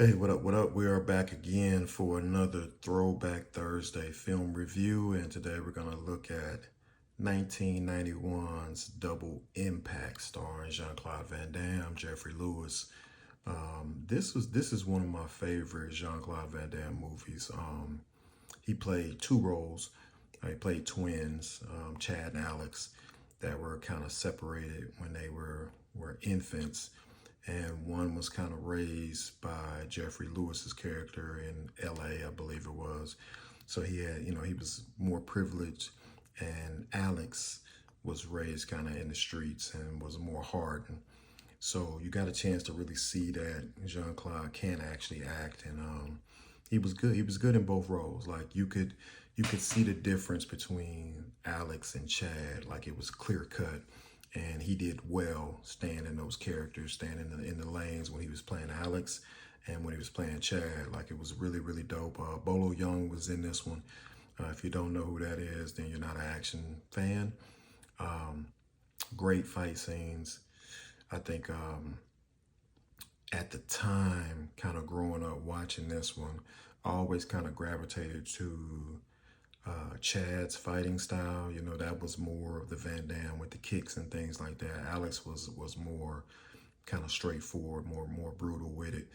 Hey, what up? What up? We are back again for another Throwback Thursday film review, and today we're going to look at 1991's Double Impact, starring Jean-Claude Van Damme, Jeffrey Lewis. This is one of my favorite Jean-Claude Van Damme movies. He played two roles. He played twins, Chad and Alex, that were kind of separated when they were infants, and one was kind of raised by Jeffrey Lewis's character in LA, I believe it was. So he had, he was more privileged, and Alex was raised kind of in the streets and was more hardened. So you got a chance to really see that Jean-Claude can actually act, and he was good. He was good in both roles. Like you could see the difference between Alex and Chad. Like it was clear cut, and he did well staying in those characters, staying in the lanes when he was playing Alex and when he was playing Chad. Like it was really dope. Bolo Young was in this one. If you don't know who that is, then you're not an action fan. Great fight scenes. I think at the time, kind of growing up watching this one, I always kind of gravitated to Chad's fighting style. You know, that was more of the Van Damme with the kicks and things like that. Alex was more kind of straightforward, more brutal with it.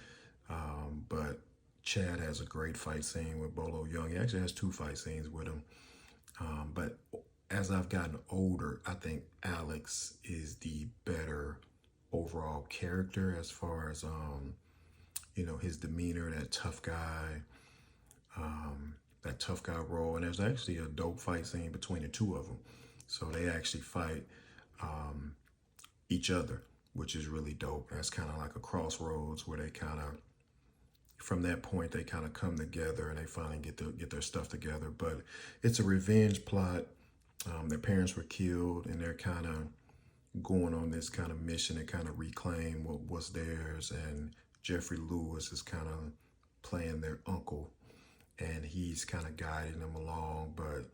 But Chad has a great fight scene with Bolo Young. He actually has two fight scenes with him. But as I've gotten older, I think Alex is the better overall character as far as his demeanor, that tough guy role. And there's actually a dope fight scene between the two of them. So they actually fight each other, which is really dope. That's kind of like a crossroads where they kind of, from that point, they kind of come together and they finally get their stuff together. But it's a revenge plot. Their parents were killed, and they're kind of going on this kind of mission to kind of reclaim what was theirs. And Jeffrey Lewis is kind of playing their uncle, and he's kind of guiding them along. But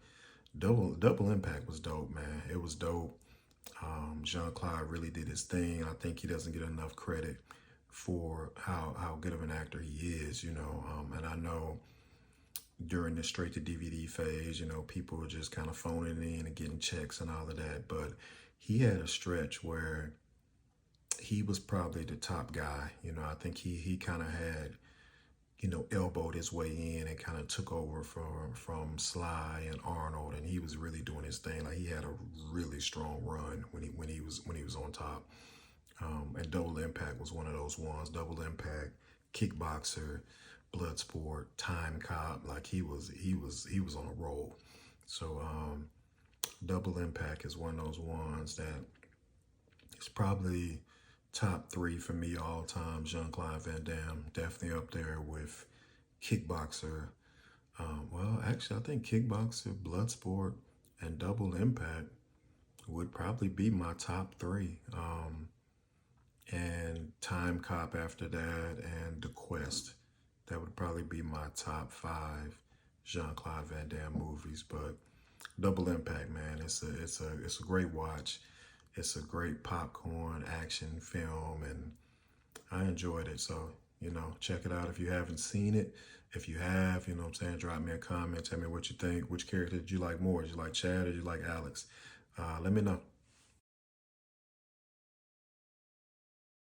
Double Impact was dope, man. It was dope. Jean-Claude really did his thing. I think he doesn't get enough credit for how good of an actor he is, and I know during the straight to DVD phase, people were just kind of phoning it in and getting checks and all of that. But he had a stretch where he was probably the top guy. I think he kind of had, elbowed his way in and kind of took over from Sly and Arnold, and he was really doing his thing. Like he had a really strong run when he was on top. And Double Impact was one of those ones. Double Impact, Kickboxer, Bloodsport, Time Cop. Like he was on a roll. So Double Impact is one of those ones that is probably top three for me all time. Jean-Claude Van Damme, definitely up there with Kickboxer. Well, actually, I think Kickboxer, Bloodsport, and Double Impact would probably be my top three. And Time Cop after that, and The Quest. That would probably be my top five Jean-Claude Van Damme movies. But Double Impact, man, it's a great watch. It's a great popcorn action film, and I enjoyed it. So, check it out if you haven't seen it. If you have, what I'm saying, drop me a comment. Tell me what you think. Which character did you like more? Did you like Chad or did you like Alex? Let me know.